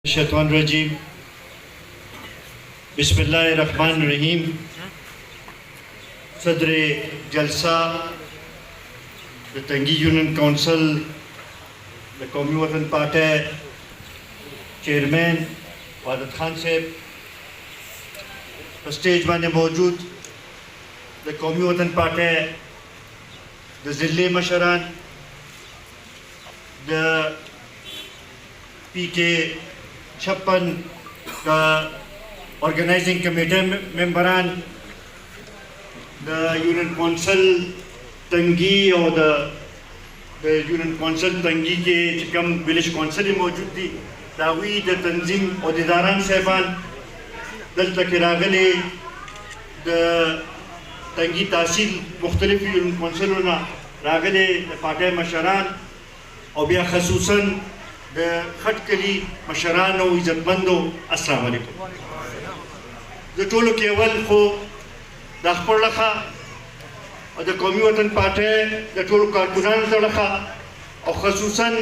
शैतान रजीम बिस्मिल्लाहिर्रहमानिर्रहीम। सदर जलसा द तंगी यूनियन काउंसिल द कौमी वतन पार्टी चेयरमैन वादत खान साहब स्टेज में मौजूद द कौमी वतन पार्टी द ज़िले मशरान द PK 56 का ऑर्गेनाइजिंग कमेटी मेंबरान द यूनियन काउंसिल तंगी और द यूनियन काउंसिल तंगी के कम विलेज काउंसिल मौजूद थी दावी द तंजीम अहदेदारान साहबान दल तक रागले द तंगी तहसील मुख्तलिफ यूनियन काउंसिलों ना रागले पार्टी मशरान और बिया खसूसन द खटकली मशरान और इज्जतमंदों अस्सलाम वालेकुम। द टोलो के अवल को दाखपर रखा और द कौमी वतन पार्टी द टोलो कारकुनान तड़खा और खसूसन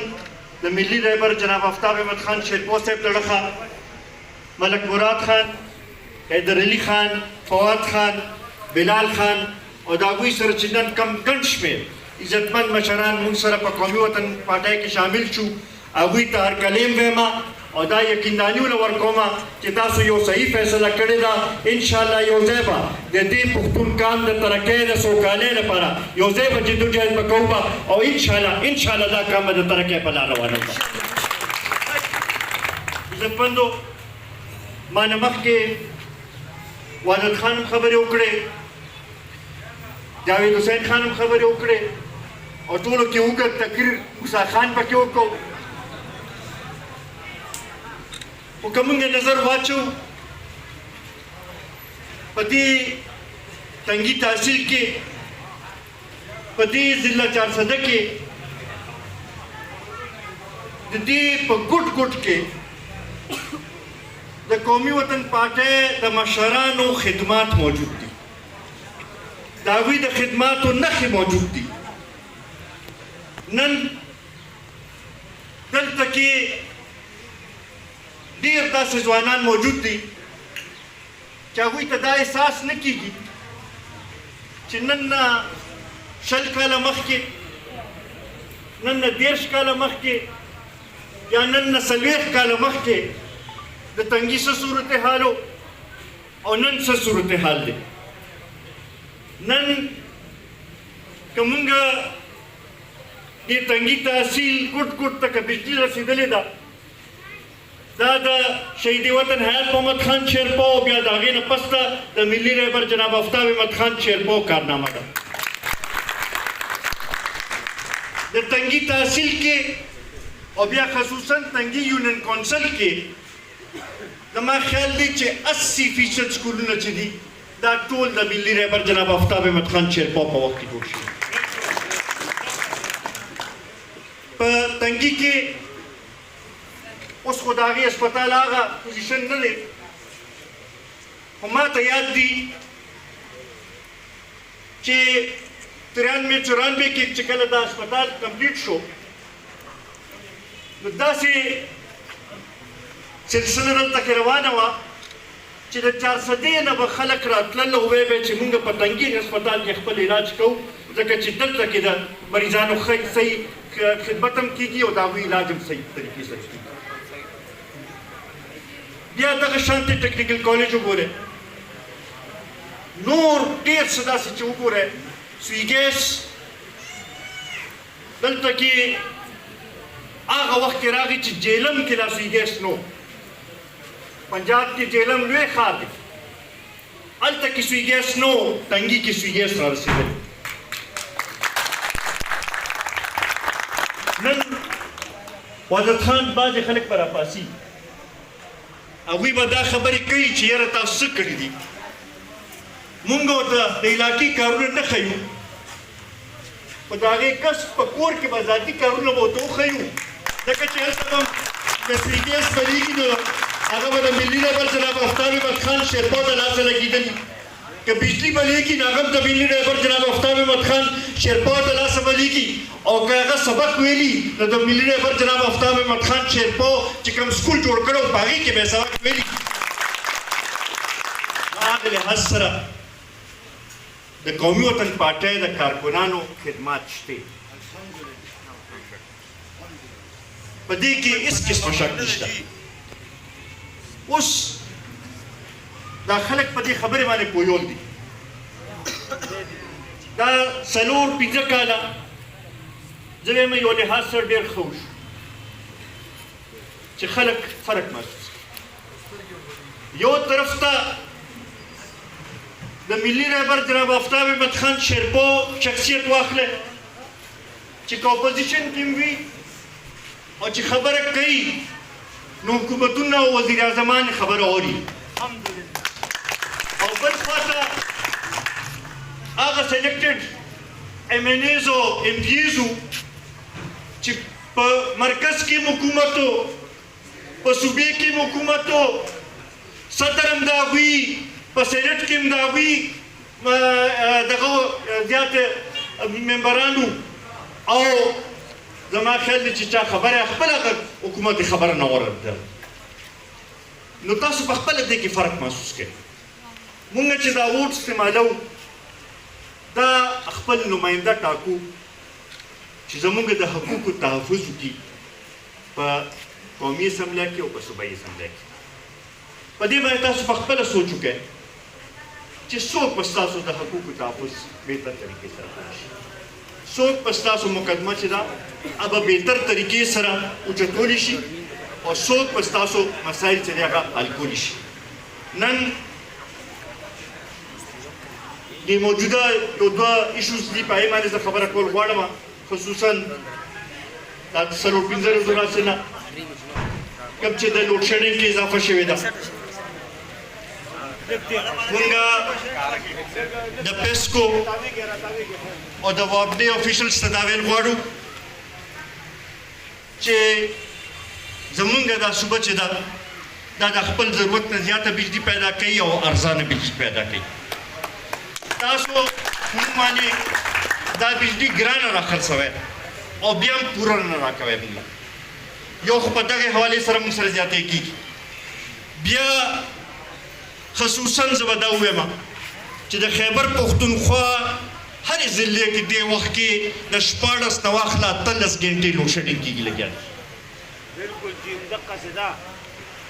द मिली रहबर जनाब आफ्ताब अहमद खान शेरपो साहब तड़खा मलक मुराद खान हैदर अली खान फवाद खान बिलाल खान और दागुई सर चिन्नन कम गंश में इज्जतमंद मशरान मुनसर पर कौमी वतन पार्टी के शामिल छू अगुई तार कलेम वेमा और दा यकीनदानी वर्कोमा चितासु यो सही फैसला करेगा इंशाल्लाह यो ज़ेबा दे पुख्तून काम द तरक्की द सोकाले न परा यो ज़ेबा जिद्दोजहद बकौबा और इंशाल्लाह दा काम द तरक्की पला रवाना बा इज्जतमंदो माने मख के वादत खान खबर उकड़े जावेद हुसैन खान खबर उकड़े और टोलो के उगर तकरीर मुसा खान पर क्यों को कमंगे नजर वाचो पति तंगी तहसील के पति जिला 400 के दीदी गुट गुट के द कौमी वतन पार्टी द मशरान खिदमात मौजूद थी दावी द खिदमात नख मौजूद थी नन दल तकी देर दास जवानान मौजूद थी क्या हुई तदा एहसास न कीगी चिन्नन्ना शल काला मख के नन्ना देश काला मख के या नन्ना सलवेख काला मख के द तंगी से सूरत हालो और नन से सूरत हाल दे नन कमुंगा ये तंगी तहसील कुट कुट तक बिजली रसीदले दा दादा शहीद वतन हैत मोहम्मद खान शेरपो बिया दागे न पस्ता द मिली रहबर जनाब आफ्ताब अहमद खान शेरपो कारनामा दा द तंगी तहसील के और बिया खसूसन तंगी यूनियन काउंसिल के दमा ख्याल दी चे 80% स्कूल न चदी दा टोल द मिली रहबर जनाब आफ्ताब अहमद खान शेरपो पर वक्त की कोशिश पर तंगी के उस खुदागी अस्पताल आगा पोजीशन न ले हमारा याद दी कि 93-94 के चिकल दा अस्पताल कंप्लीट शो दा से सिलसिला तक रवाना हुआ कि 400 न बखलक रातल हुए बे कि मुंग पतंगी अस्पताल के खपल इलाज को जगह चिद्दत तक दा मरीजान सही खिदमतम कीगी और दावी इलाज सही तरीके से या तक शांति टेक्निकल कॉलेज उगोरे नूर देर सदा से उगोरे स्वीगेस दल तक आगा वक्त रागी च जेलम किला स्वीगेस नो पंजाब की जेलम वे खाद अल तक की स्वीगेस नो तंगी की स्वीगेस रसीदे नन वादत खान बाज खलक पर आपासी अभी बदा खबरी कई चेयर तासुक करी दी मुंगो ता इलाकी कारून न खयू पदागे कस पकोर के बाजाती कारून वो तो खयू लेकिन चेहल तमाम फैसिलिटीज बनी की दो अगर बड़ा मिली रहबर जनाब आफ्ताब अहमद खान शेरपो दला से लगी दनी که بجلی بلیږي نو هغه د ملي رهبر جناب آفتاب احمد خان شیرپا د لاسه بلیږي او که هغه سبق ویلي نو د ملي رهبر جناب آفتاب احمد خان شیرپا چې کوم سکول جوړ کړی و په هغې کې به یې سبق ویلي هغه لحاظ سره د قومي وطن پارټۍ د کارکنانو خدمات شته په دې کې هېڅ قسمه شک نشته اوس دا خلک په دې خبرې باندې پوهول دي دا 4-5 کاله زه وایم یو لحاظ سره ډېر ښه وشو چې خلک فرق محسوس یو طرف ته د ملي رهبر جناب آفتاب احمد خان شیرپا شخصیت واخله چې که اپوزیشن کې وي او چې خبره کوي نو حکومتونه او وزیر اعظمان خبره اوري او بل خواته هغه سلیکټډ ایم این ایز او ایم پی ایز چې په مرکز کې حکومت په صوبې کې حکومت صدر هم د هغوی په سینټ کې هم د هغوی دغه زیات ممبرانو او زما خیال دی چې چا خبره خپله حکومت خبره نه ورده نو تاسو په خپله دې کې فرق محسوس کړئ مونږ چې دا ووټ استعمالو دا خپل نماینده ټاکو چې زمونږ د حقوقو تحفظ وکړي په قومي اسمبلی کې او په صوبایي اسمبلی کې په دې باندې تاسو په خپله سوچ وکړئ چې څوک به ستاسو د حقوقو تحفظ بهتر طریقې سره کولی شي څوک به ستاسو مقدمه چې ده هغه بهتر طریقې سره اوچتولی شي او څوک به ستاسو مسایل چې دی هغه حل کولی شي نن د موجوده یو دوه ایشوز دي په هغې باندې زه خبره کول غواړم خصوصا دا 4-5 ورځو راسې نه کوم چې د لوډ شیډینګ کې اضافه شوې ده مونږ د پیسکو او د وابډې افیشلز ته دا ویل غواړو چې زمونږ دا صوبه چې ده دا د خپل ضرورت نه زیاته بجلي پیدا کوي او ارزانه بجلي پیدا کوي تاسو مونږ باندې دا بجلي ګرانه راخرڅوئ او بیا هم پوره نه راکوئ مونږ یو خو په دغې حوالې سره مونږ سره زیاتی کېږي بیا خصوصا زه به دا ووایم چې د خیبر پښتونخوا هرې ضلع کې دې وخت کې د 14 نه واخله 13 ګنټې لوډ شیډینګ کېږي لګیا دی بالکل جی دقسې ده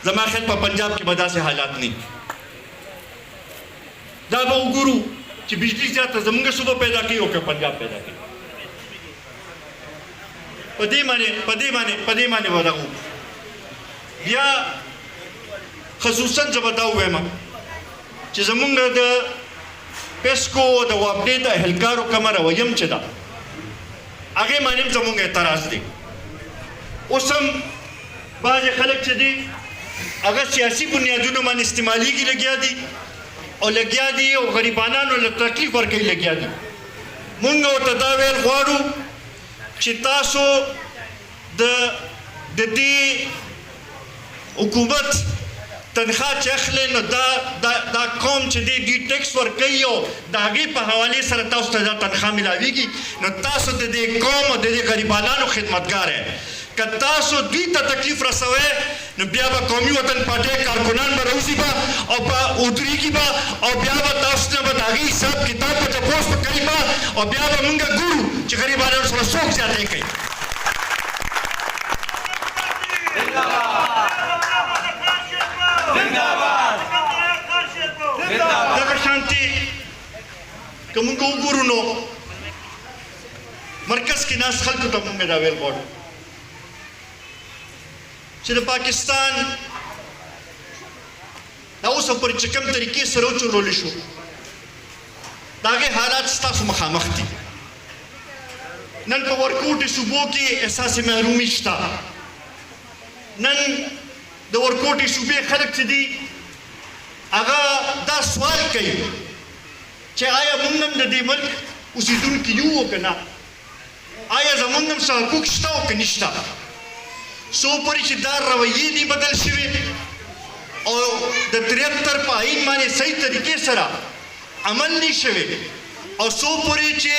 زما خیال په پنجاب کې به داسې حالات نه دا به وګورو چې بجلي زیاته زموږ صوبه پیدا کوي او که پنجاب پیدا کوي په دې باندې به دغه بیا خصوصا زه به دا ووایم چې زمونږ د پیسکو د وابډې د اهلکارو کومه رویم چې ده هغې باندې هم زمونږ اعتراض دی اوس هم بعضې خلک چې دي هغه سیاسي بنیادونو باندې استعمالیږي لګیا دي او لګیا دي او غریبانانو له تکلیف ورکوي لګیا دي مونږ ورته دا ویل غواړو چې تاسو د دې حکومت تنخواه چې اخلئ نو دا قوم چې دی دوی ټیکس ورکوي او د هغې په حوالې سره تاسو ته دا تنخواه میلاویږي نو تاسو د دې قوم او د دې غریبانانو خدمتګار یې که تاسو دوی ته تکلیف رسوئ نو بیا به قومي وطن پارټۍ کارکنان به راوځي به او به ودرېږي به او بیا به تاسو نه به د هغې حساب کتاب به تپوس به کوي به او بیا به مونږ ګورو چې غریبانانو سره څوک زیاتی کوي دغه شانتې که مونږ وګورو نو مرکز کې ناست خلکو ته مونږ دا ویل غواړو چې د پاکستان دا اوسه پورې چې کوم طریقې سره وچلولی شو د هغې حالات ستاسو مخامخ دي نن په ورکوټې صوبو کې احساس محرومي شته نن د ورکوټې صوبې خلک چې دي هغه دا سوال کوي چې آیا موږ هم د دې ملک اوسېدونکي یو او که نه آیا زموږ هم څه حقوق شته او که نشته څو پورې چې دا رویې دي بدل شوې او د 73 په آیین باندې صحیح طریقې سره عمل نشوي او سو پوری چې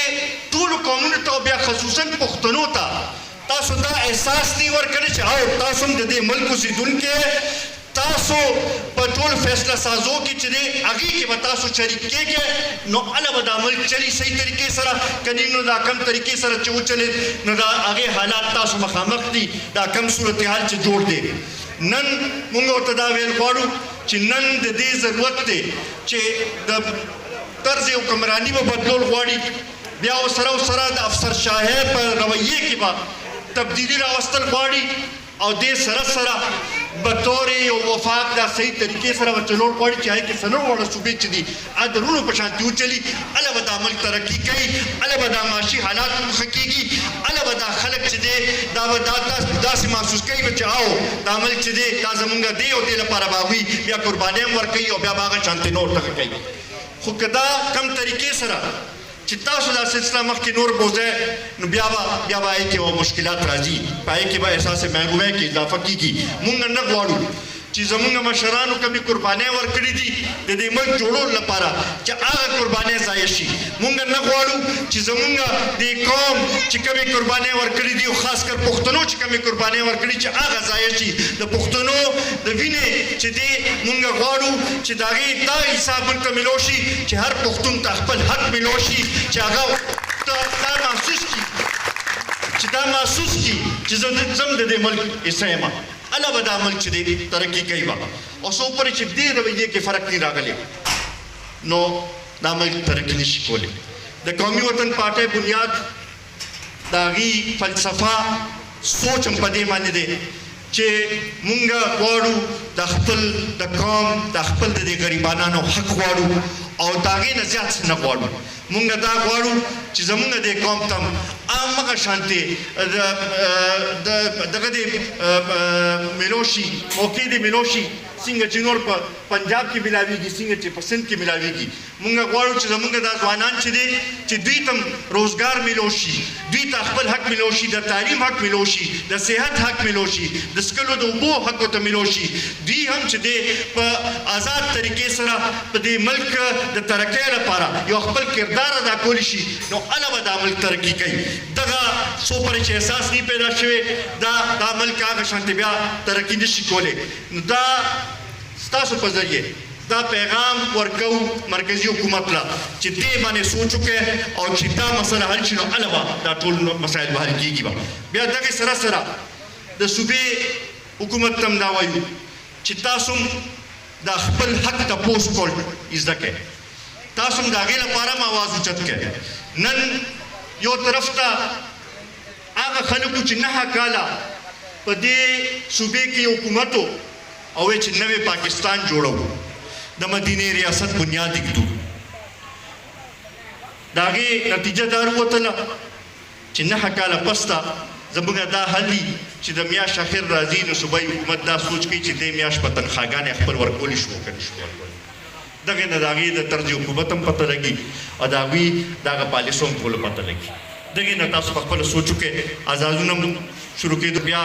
ټول قومونو ته بیا خصوصا پښتنو ته تاسو دا احساس دی ورکړی چې او تاسو هم د دې ملک اوسیدونکي تاسو په ټول فیصله سازو کې چې دی هغې کې به تاسو شریک کېږئ نو هله به دا ملک چلی صحیح طریقې سره کني نو دا کم طریقې سره چې وچلېد نو دا هغې حالات تاسو مخامخ دي دا کم صورتحال چې جوړ دی نن موږ ورته دا ویل غواړو چې نن د دې ضرورت دی چې د طرز حکمرانی به بدلول غواړي بیا ورسره د افسرشاهۍ په رویې کې به تبدیلي راوستل غواړي او دې سره بطور یو وفاق دا صحیح طریقې سره به چلول غواړي چې هغې کې څلور واړه صوبې چې دي د رونو په شانتې وچلي هله به دا ملک ترقي کوي هله به دا معاشي حالات ښه کېږي هله به دا خلک چې دی دا به داسې محسوس کوي چې او دا ملک چې دی دا زمونږ دی او دې لپاره به هغوی بیا قربانۍ هم ورکوي او بیا به هغه شانتې نور ته ښه کوي خو که دا کم طریقې سره چې تاسو دا سلسله مخکې نور بوځئ نو بیا به هغې کې مشکلات راځي په هغې کې به احساس محرومۍ کې اضافه کېږي مونږ نه غواړو چې زمونږ مشرانو کمې قربانۍ ورکړي دي د دې ملک جوړولو لپاره چې هغه قربانۍ ضایع شي مونږ نه غواړو چې زمونږ دې قوم چې کمې قربانۍ ورکړي دي او خاص کر پښتنو چې کمې قربانۍ ورکړي چې هغه ضایع شي د پښتنو د وینې چې دی مونږ غواړو چې د هغې دا حساب موږ ته میلو شي چې هر پښتون ته خپل حق میلو شي چې هغه دا محسوس کړي چې زه ځم د دې ملک حصه یم هله به دا ملک چې دی ترقي کوي به او څو پورې چې دې رویې کې فرق نه راغلی نو دا ملک ترقي نشي کولی د قومي وطن پارټۍ بنیاد د هغې فلسفه سوچ هم په دې باندې دی چې مونږ غواړو د خپل د قوم د خپل د دې غریبانو حق غواړو او د هغې نه زیات څه نه غواړو مونږ دا غواړو چې زمونږ د قوم ته همغه شانتې دغه دې میلو شي موقع دې میلو شي څنګه چې نور په پنجاب کې ملاویږي څنګه چې په سند کې ملاویږي مونږ غواړو چې زمونږ دا ځوانان چې دي چې دوی ته روزګار میلو شي دوی ته خپل حق میلو شي د تعلیم حق میلو شي د صحت حق میلو شي د څښلو د اوبو حق ورته میلو شي دوی هم چې دی په آزاد طریقې سره په دې ملک د ترقۍ لپاره یو خپل کردار ادا کولی شي نو هله به دا ملک ترقي کوي دغه څو پورې چې احساس نه پیدا شوی دا ملک هغه شانتې بیا ترقي نشي کولی نو دا ستاسو په ذریعه دا پیغام ورکو مرکزی حکومت له چې دې باندې سوچ وکړي او چې دا مسله حل شي نو هله به دا ټول مسایل به حل کېږي به بیا دغې سره د صوبې حکومت ته هم دا وایو چې تاسو هم دا خپل حق تپوس کول زده کړئ تاسو هم د هغې لپاره هم اواز اوچت کړئ نن یو طرف ته هغه خلکو چې 9 کاله په دې صوبې کې حکومت و او چې نوې پاکستان جوړو د مدینې ریاست بنیاد ایږدو د هغې نتیجه دا ووتله چې 9 کاله پسته زموږ دا حل دي چې د میاشت اخر راځي نو صوبایي حکومت دا سوچ کوي چې دې میاشت په تنخواګانې خپل ورکولی شو که نه شو ورکولی دغې نه د هغې د طرز حکومت هم پته لګي او د هغوی د هغه پالیسو هم ټولو پته لګي دغې نه تاسو په خپله سوچ وکړئ آزادونه شروع کېدو بیا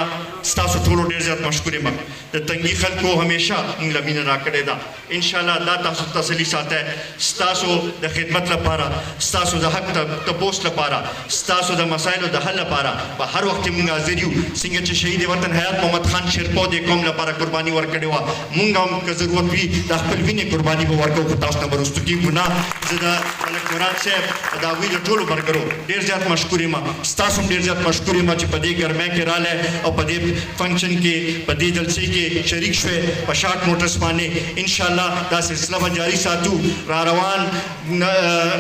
ستاسو ټولو ډېر زیات مشکور یم د تنګي خلکو همیشه موږ له مینه راکړې ده انشاءالله دا تاسو تسلي ساتئ ستاسو د خدمت لپاره ستاسو د حق تپوس لپاره ستاسو د مسایلو د حل لپاره په هر وخت موږ حاضر یو څنګه چې شهید وطن حیات محمد خان شیرپو د قوم لپاره قرباني ورکړې وه موږ هم که ضرورت وي د خپل وینې قرباني به ورکوو خو تاسو نه به وروستو کېږو نه زه د ملک مراد صاحب د هغوی د ټولو ملګرو ډېر زیات مشکور یم ستاسو هم ډېر زیات مشکور یم چې په دې ګرمۍ کې رالی او په دې فنکشن کې په دې جلسې کې شریک شوی په شارټ نوټس باندې انشاءالله دا سلسله به جاري ساتو را روان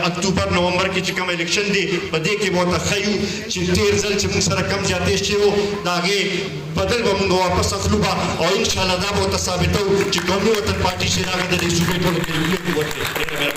اکتوبر نومبر کې چې کوم الیکشن دی په دې کې به ورته ښیو چې تېر ځل چې موږ سره کم زیاتې شوي وو د هغې بدل به موږ واپس اخلو به او انشاءالله دا به ورته ثابتوو چې قومي وطن پارټي چې راغی د دې صوبې ټولو کې